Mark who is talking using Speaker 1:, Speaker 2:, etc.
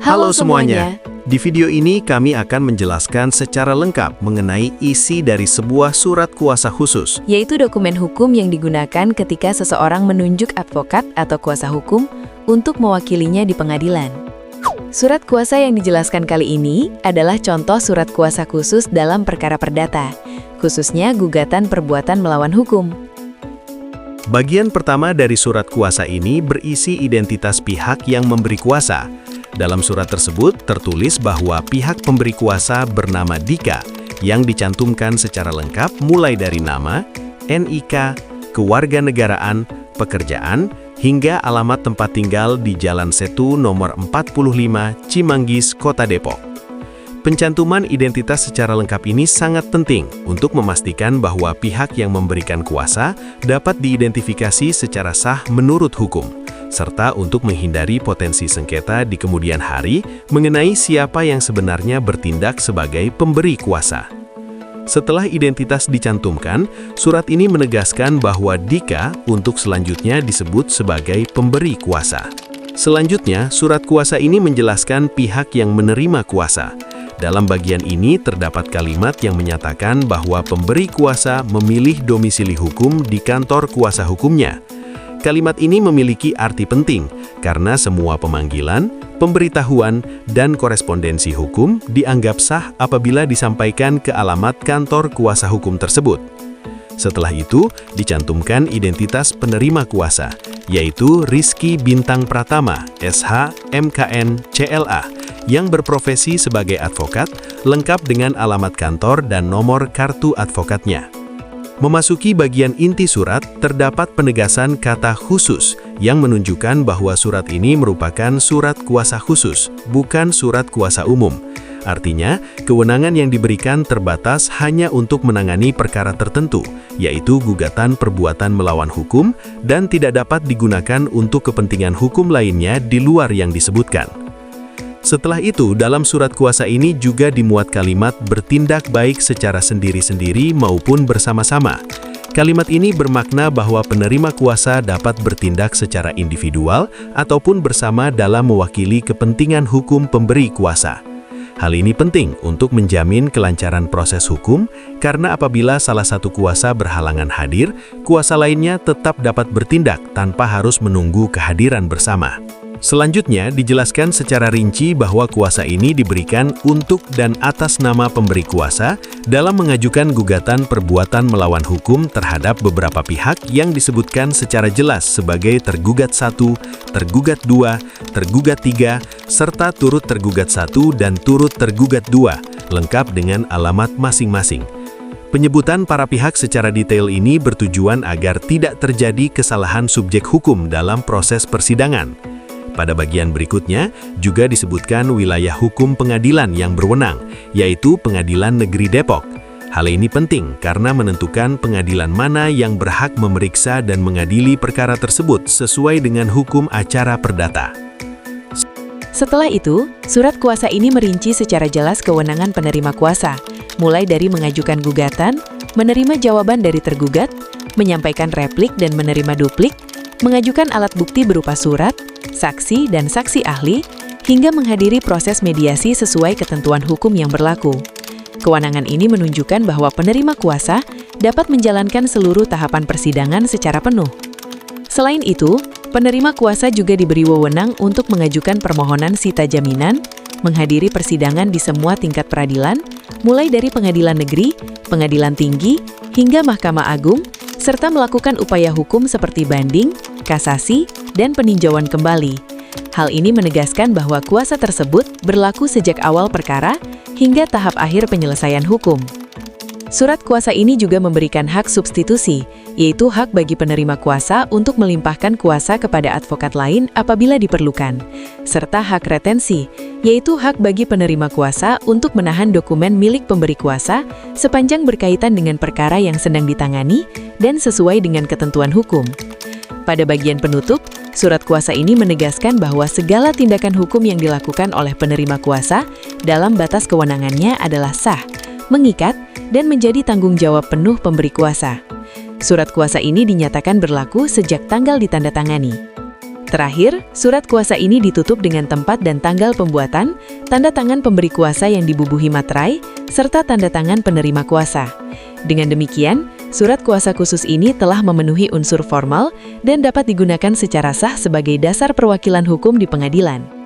Speaker 1: Halo semuanya. Di video ini kami akan menjelaskan secara lengkap mengenai isi dari sebuah surat kuasa khusus.
Speaker 2: Yaitu dokumen hukum yang digunakan ketika seseorang menunjuk advokat atau kuasa hukum untuk mewakilinya di pengadilan. Surat kuasa yang dijelaskan kali ini adalah contoh surat kuasa khusus dalam perkara perdata, khususnya gugatan perbuatan melawan hukum.
Speaker 1: Bagian pertama dari surat kuasa ini berisi identitas pihak yang memberi kuasa. Dalam surat tersebut tertulis bahwa pihak pemberi kuasa bernama Dika yang dicantumkan secara lengkap mulai dari nama, NIK, kewarganegaraan, pekerjaan, hingga alamat tempat tinggal di Jalan Setu nomor 45, Cimanggis, Kota Depok. Pencantuman identitas secara lengkap ini sangat penting untuk memastikan bahwa pihak yang memberikan kuasa dapat diidentifikasi secara sah menurut hukum, serta untuk menghindari potensi sengketa di kemudian hari mengenai siapa yang sebenarnya bertindak sebagai pemberi kuasa. Setelah identitas dicantumkan, surat ini menegaskan bahwa Dika untuk selanjutnya disebut sebagai pemberi kuasa. Selanjutnya, surat kuasa ini menjelaskan pihak yang menerima kuasa. Dalam bagian ini terdapat kalimat yang menyatakan bahwa pemberi kuasa memilih domisili hukum di kantor kuasa hukumnya. Kalimat ini memiliki arti penting karena semua pemanggilan, pemberitahuan, dan korespondensi hukum dianggap sah apabila disampaikan ke alamat kantor kuasa hukum tersebut. Setelah itu, dicantumkan identitas penerima kuasa, yaitu Rizky Bintang Pratama, SH, MKN, CLA, yang berprofesi sebagai advokat, lengkap dengan alamat kantor dan nomor kartu advokatnya. Memasuki bagian inti surat, terdapat penegasan kata khusus yang menunjukkan bahwa surat ini merupakan surat kuasa khusus, bukan surat kuasa umum. Artinya, kewenangan yang diberikan terbatas hanya untuk menangani perkara tertentu, yaitu gugatan perbuatan melawan hukum, dan tidak dapat digunakan untuk kepentingan hukum lainnya di luar yang disebutkan. Setelah itu, dalam surat kuasa ini juga dimuat kalimat bertindak baik secara sendiri-sendiri maupun bersama-sama. Kalimat ini bermakna bahwa penerima kuasa dapat bertindak secara individual ataupun bersama dalam mewakili kepentingan hukum pemberi kuasa. Hal ini penting untuk menjamin kelancaran proses hukum, karena apabila salah satu kuasa berhalangan hadir, kuasa lainnya tetap dapat bertindak tanpa harus menunggu kehadiran bersama. Selanjutnya, dijelaskan secara rinci bahwa kuasa ini diberikan untuk dan atas nama pemberi kuasa dalam mengajukan gugatan perbuatan melawan hukum terhadap beberapa pihak yang disebutkan secara jelas sebagai tergugat 1, tergugat 2, tergugat 3, serta turut tergugat 1 dan turut tergugat 2, lengkap dengan alamat masing-masing. Penyebutan para pihak secara detail ini bertujuan agar tidak terjadi kesalahan subjek hukum dalam proses persidangan. Pada bagian berikutnya, juga disebutkan wilayah hukum pengadilan yang berwenang, yaitu Pengadilan Negeri Depok. Hal ini penting karena menentukan pengadilan mana yang berhak memeriksa dan mengadili perkara tersebut sesuai dengan hukum acara perdata.
Speaker 2: Setelah itu, surat kuasa ini merinci secara jelas kewenangan penerima kuasa, mulai dari mengajukan gugatan, menerima jawaban dari tergugat, menyampaikan replik dan menerima duplik, mengajukan alat bukti berupa surat, saksi dan saksi ahli, hingga menghadiri proses mediasi sesuai ketentuan hukum yang berlaku. Kewenangan ini menunjukkan bahwa penerima kuasa dapat menjalankan seluruh tahapan persidangan secara penuh. Selain itu, penerima kuasa juga diberi wewenang untuk mengajukan permohonan sita jaminan, menghadiri persidangan di semua tingkat peradilan, mulai dari pengadilan negeri, pengadilan tinggi, hingga Mahkamah Agung, serta melakukan upaya hukum seperti banding, kasasi, dan peninjauan kembali. Hal ini menegaskan bahwa kuasa tersebut berlaku sejak awal perkara hingga tahap akhir penyelesaian hukum. Surat kuasa ini juga memberikan hak substitusi, yaitu hak bagi penerima kuasa untuk melimpahkan kuasa kepada advokat lain apabila diperlukan, serta hak retensi, yaitu hak bagi penerima kuasa untuk menahan dokumen milik pemberi kuasa sepanjang berkaitan dengan perkara yang sedang ditangani dan sesuai dengan ketentuan hukum. Pada bagian penutup, surat kuasa ini menegaskan bahwa segala tindakan hukum yang dilakukan oleh penerima kuasa dalam batas kewenangannya adalah sah, mengikat, dan menjadi tanggung jawab penuh pemberi kuasa. Surat kuasa ini dinyatakan berlaku sejak tanggal ditandatangani. Terakhir, surat kuasa ini ditutup dengan tempat dan tanggal pembuatan, tanda tangan pemberi kuasa yang dibubuhi materai, serta tanda tangan penerima kuasa. Dengan demikian, surat kuasa khusus ini telah memenuhi unsur formal dan dapat digunakan secara sah sebagai dasar perwakilan hukum di pengadilan.